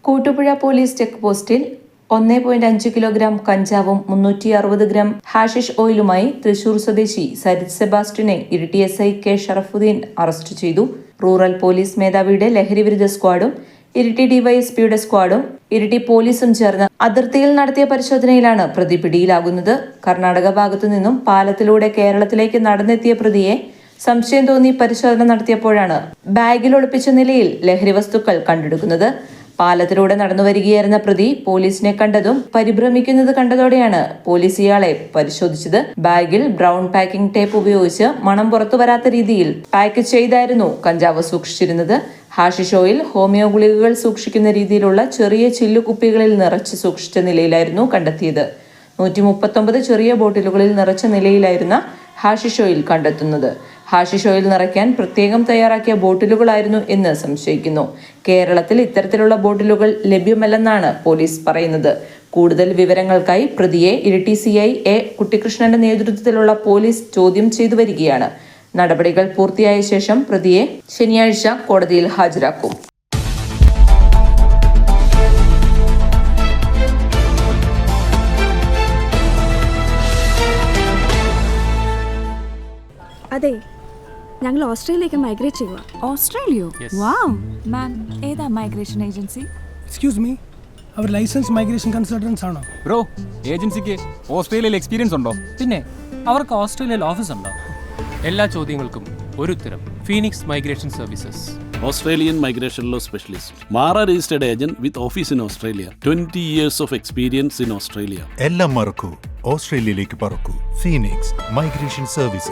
Koottupuzha police check പോസ്റ്റിൽ 1.5 kilogram കഞ്ചാവും 360 gram hashish ഓയിലുമായി തൃശൂർ സ്വദേശി സരിത് സെബാസ്റ്റ്യനെ Iritty SI K Sharafudheen arrest ചെയ്തു. റൂറൽ പോലീസ് മേധാവിയുടെ ലഹരിവിരുദ്ധ സ്ക്വാഡും ഇരിട്ടി ഡിവൈഎസ്പിയുടെ സ്ക്വാഡും ഇരിട്ടി പോലീസും ചേർന്ന് അതിർത്തിയിൽ നടത്തിയ പരിശോധനയിലാണ് പ്രതി പിടിയിലാകുന്നത്. കർണാടക ഭാഗത്തു നിന്നും പാലത്തിലൂടെ കേരളത്തിലേക്ക് നടന്നെത്തിയ പ്രതിയെ സംശയം തോന്നി പരിശോധന നടത്തിയപ്പോഴാണ് ബാഗിൽ ഒളിപ്പിച്ച നിലയിൽ ലഹരി വസ്തുക്കൾ കണ്ടെടുക്കുന്നത്. പാലത്തിലൂടെ നടന്നു വരികയായിരുന്ന പ്രതി പോലീസിനെ കണ്ടതും പരിഭ്രമിക്കുന്നത് കണ്ടതോടെയാണ് പോലീസ് ഇയാളെ പരിശോധിച്ചത്. ബാഗിൽ ബ്രൗൺ പാക്കിംഗ് ടേപ്പ് ഉപയോഗിച്ച് മണം പുറത്തു വരാത്ത രീതിയിൽ പാക്ക് ചെയ്തായിരുന്നു കഞ്ചാവ് സൂക്ഷിച്ചിരുന്നത്. ഹാഷിഷ് ഓയിൽ ഹോമിയോ ഗുളികകൾ സൂക്ഷിക്കുന്ന രീതിയിലുള്ള ചെറിയ ചില്ലുകുപ്പികളിൽ നിറച്ച് സൂക്ഷിച്ച നിലയിലായിരുന്നു കണ്ടെത്തിയത്. 139 ചെറിയ ബോട്ടിലുകളിൽ നിറച്ച നിലയിലായിരുന്ന ഹാഷിഷ് ഓയിൽ കണ്ടെത്തുന്നത്. ഹാഷിഷ് ഓയിൽ നിറയ്ക്കാൻ പ്രത്യേകം തയ്യാറാക്കിയ ബോട്ടിലുകളായിരുന്നു എന്ന് സംശയിക്കുന്നു. കേരളത്തിൽ ഇത്തരത്തിലുള്ള ബോട്ടിലുകൾ ലഭ്യമല്ലെന്നാണ് പോലീസ് പറയുന്നത്. കൂടുതൽ വിവരങ്ങൾക്കായി പ്രതിയെ ഇരിട്ടി CI A കുട്ടിക്കൃഷ്ണന്റെ നേതൃത്വത്തിലുള്ള പോലീസ് ചോദ്യം ചെയ്തു വരികയാണ്. നടപടികൾ പൂർത്തിയായ ശേഷം പ്രതിയെ ശനിയാഴ്ച കോടതിയിൽ ഹാജരാക്കും. അതെ, ഞങ്ങൾ ഓസ്ട്രേലിയയിലേക്ക് മൈഗ്രേറ്റ് ചെയ്യുക. ഓസ്ട്രേലിയോ? വാവ് മാം, ഏതാ മൈഗ്രേഷൻ ഏജൻസി? എക്സ്ക്യൂസ് മീ, അവർ ലൈസൻസ് മൈഗ്രേഷൻ കൺസൾട്ടൻസ് ആണോ? ബ്രോ, ഏജൻസിക്ക് ഓസ്ട്രേലിയയിൽ എക്സ്പീരിയൻസ് ഉണ്ടോ? പിന്നെ അവർക്ക് ഓസ്ട്രേലിയയിൽ ഓഫീസ് ഉണ്ടോ? എല്ലാ ചോദ്യങ്ങൾക്കും ഒരു ഉത്തരം. Phoenix migration services. Australian migration law specialist. Mara registered agent with office in Australia. 20 years of experience in Australia. എല്ലാം മറക്കൂ, ഓസ്ട്രേലിയയിലേക്ക് പറക്കൂ. Phoenix migration services.